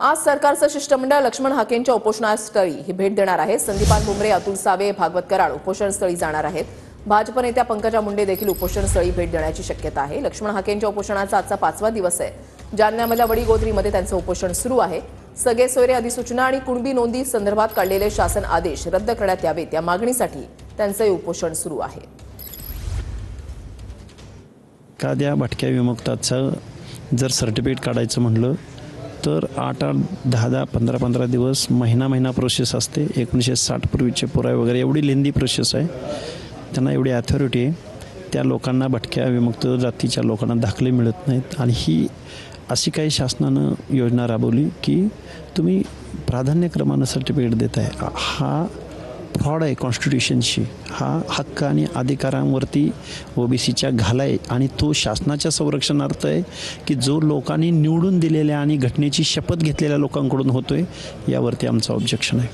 आज सरकारचं शिष्टमंडळ लक्ष्मण हाकेंच्या उपोषणास्थळी ही भेट देणार आहे। संदीपान भुमरे, अतुल सावे, भागवत कराड उपोषणस्थळी जाणार आहेत। भाजप नेत्या पंकजा मुंडे देखील उपोषणस्थळी भेट देण्याची शक्यता आहे। लक्ष्मण हाकेंच्या उपोषणाचा आजचा 5वा दिवस आहे। जालन्यामधल्या वडीगोद्रीमध्ये त्यांचं उपोषण सुरू आहे। सगळे सोयरे अधिसूचना आणि कुणबी नोंदी संदर्भात काढलेले शासन आदेश रद्द करण्यात यावेत या मागणीसाठी त्यांचं उपोषण सुरू आहे। एखाद्या भटक्या विमुक्ताचं जर सर्टिफिकेट काढायचं म्हणलं तर 8-8, 10-10, 15-15 दिवस महिना प्रोसेस असते। 1960 पूर्वीचे पुरावे वगैरे एवढी लेंदी प्रोसेस आहे। त्यांना एवढी अथॉरिटी आहे। त्या लोकांना, भटक्या विमुक्त जातीच्या लोकांना दाखले मिळत नाहीत आणि ही अशी काही शासनानं योजना राबवली की तुम्ही प्राधान्यक्रमानं सर्टिफिकेट देताय। हा फ्रॉड आहे कॉन्स्टिट्यूशनशी। हा हक्क आणि अधिकारांवरती ओबीसीच्या घाला आहे आणि तो शासनाच्या संरक्षणार्थ आहे की जो लोकांनी निवडून दिलेल्या आणि घटनेची शपथ घेतलेल्या लोकांकडून होतोय। यावरती आमचं ऑब्जेक्शन आहे।